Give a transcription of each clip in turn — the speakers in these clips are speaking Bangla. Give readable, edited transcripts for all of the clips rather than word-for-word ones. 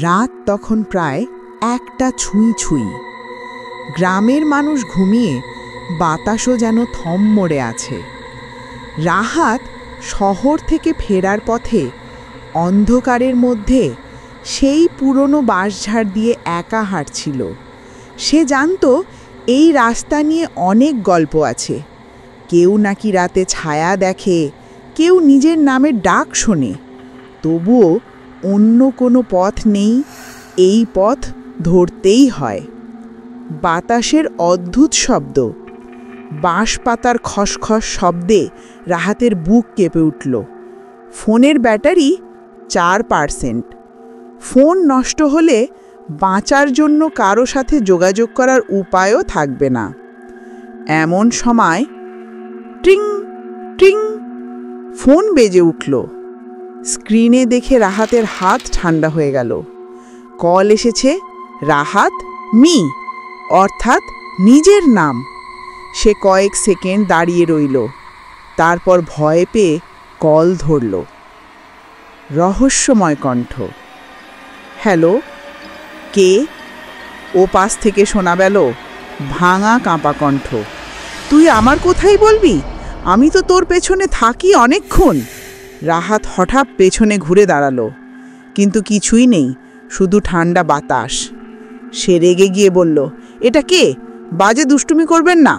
রাত তখন প্রায় 1টা ছুঁই ছুঁই। গ্রামের মানুষ ঘুমিয়ে, বাতাসও যেন থম মরে আছে। রাহাত শহর থেকে ফেরার পথে অন্ধকারের মধ্যে সেই পুরনো বাঁশঝাড় দিয়ে একা হাঁটছিল। সে জানত এই রাস্তা নিয়ে অনেক গল্প আছে। কেউ নাকি রাতে ছায়া দেখে, কেউ নিজের নামের ডাক শোনে। তবুও অন্য কোনো পথ নেই, এই পথ ধরতেই হয়। বাতাসের অদ্ভুত শব্দ, বাঁশ পাতার খসখস শব্দে রাহাতের বুক কেঁপে উঠল। ফোনের ব্যাটারি 4%। ফোন নষ্ট হলে বাঁচার জন্য কারো সাথে যোগাযোগ করার উপায়ও থাকবে না। এমন সময় ট্রিং ট্রিং ফোন বেজে উঠল। স্ক্রিনে দেখে রাহাতের হাত ঠান্ডা হয়ে গেল। কল এসেছে রাহাত মি, অর্থাৎ নিজের নাম। সে কয়েক সেকেন্ড দাঁড়িয়ে রইল, তারপর ভয় পেয়ে কল ধরল। রহস্যময় কণ্ঠ। হ্যালো, কে? ও পাশ থেকে শোনা গেল ভাঙা কাঁপা কণ্ঠ। তুই আমার কোথায় বলবি? আমি তো তোর পেছনে থাকি অনেকক্ষণ। রাহাত হঠাৎ পেছনে ঘুরে দাঁড়ালো, কিন্তু কিছুই নেই, শুধু ঠান্ডা বাতাস। সে রেগে গিয়ে বলল, এটা কে? বাজে দুষ্টুমি করবেন না।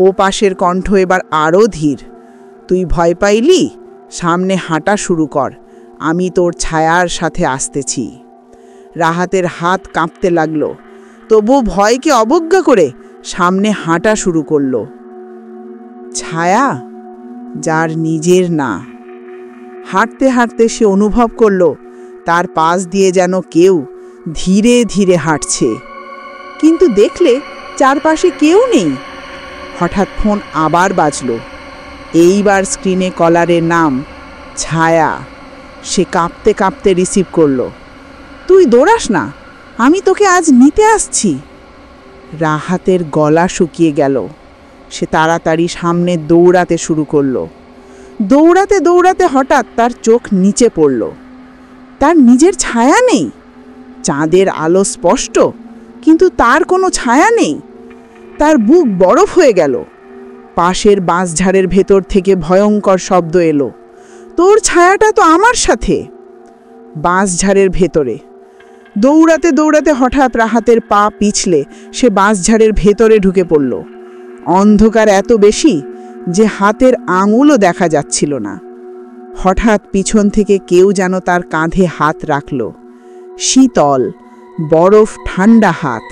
ও পাশের কণ্ঠ এবার আরও ধীর। তুই ভয় পাইলি? সামনে হাঁটা শুরু কর, আমি তোর ছায়ার সাথে আসতেছি। রাহাতের হাত কাঁপতে লাগলো, তবু ভয়কে অবজ্ঞা করে সামনে হাঁটা শুরু করলো। ছায়া, যার নিজের না। হাঁটতে হাঁটতে সে অনুভব করল তার পাশ দিয়ে যেন কেউ ধীরে ধীরে হাঁটছে, কিন্তু দেখলে চারপাশে কেউ নেই। হঠাৎ ফোন আবার বাজল। এইবার স্ক্রিনে কলারের নাম ছায়া। সে কাঁপতে কাঁপতে রিসিভ করল। তুই দৌড়াস না, আমি তোকে আজ নিতে আসছি। রাহাতের গলা শুকিয়ে গেল। সে তাড়াতাড়ি সামনে দৌড়াতে শুরু করল। দৌড়াতে দৌড়াতে হঠাৎ তার চোখ নিচে পড়ল। তার নিজের ছায়া নেই। চাঁদের আলো স্পষ্ট, কিন্তু তার কোনো ছায়া নেই। তার বুক বরফ হয়ে গেল। পাশের বাঁশঝাড়ের ভেতর থেকে ভয়ঙ্কর শব্দ এলো, তোর ছায়াটা তো আমার সাথে। বাঁশঝাড়ের ভেতরে দৌড়াতে দৌড়াতে হঠাৎ রাহাতের পা পিছলে সে বাঁশঝাড়ের ভেতরে ঢুকে পড়ল। অন্ধকার এত বেশি যে হাতের আঙুলও দেখা যাচ্ছিল না। হঠাৎ পিছন থেকে কেউ যেন তার কাঁধে হাত রাখল। শীতল, বরফ ঠান্ডা হাত।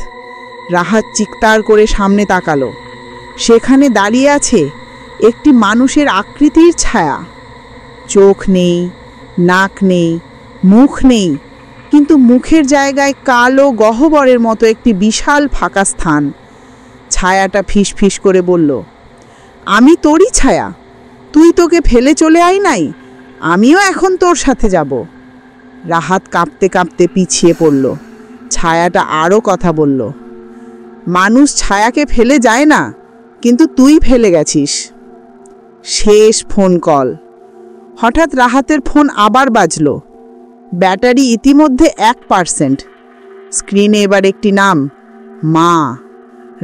রাহাত চিৎকার করে সামনে তাকালো। সেখানে দাঁড়িয়ে আছে একটি মানুষের আকৃতির ছায়া। চোখ নেই, নাক নেই, মুখ নেই, কিন্তু মুখের জায়গায় কালো গহ্বরের মতো একটি বিশাল ফাঁকা স্থান। ছায়াটা ফিসফিস করে বলল, আমি তোরই ছায়া। তুই তোকে ফেলে চলে আয় নাই, আমিও এখন তোর সাথে যাব। রাহাত কাঁপতে কাঁপতে পিছিয়ে পড়ল। ছায়াটা আরও কথা বলল, মানুষ ছায়াকে ফেলে যায় না, কিন্তু তুই ফেলে গেছিস। শেষ ফোন কল। হঠাৎ রাহাতের ফোন আবার বাজল। ব্যাটারি ইতিমধ্যে 1%। স্ক্রিনে এবার একটি নাম, মা।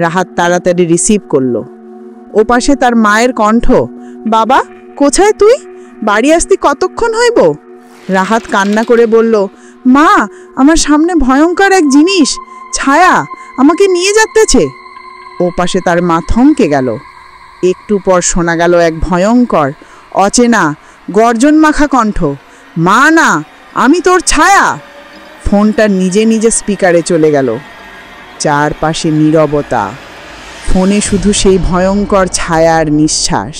রাহাত তাড়াতাড়ি রিসিভ করল। ওপাশে তার মায়ের কণ্ঠ, বাবা কোথায় তুই? বাড়ি আসতে কতক্ষণ হইব? রাহাত কান্না করে বলল, মা, আমার সামনে ভয়ঙ্কর এক জিনিস, ছায়া, আমাকে নিয়ে যাচ্তেছে। ওপাশে তার মা থমকে গেল। একটু পর শোনা গেল এক ভয়ঙ্কর, অচেনা, গর্জন মাখা কণ্ঠ, মা না, আমি তোর ছায়া। ফোনটা নিজে নিজে স্পিকারে চলে গেল। চারপাশে নীরবতা। ফোনে শুধু সেই ভয়ঙ্কর ছায়ার নিঃশ্বাস।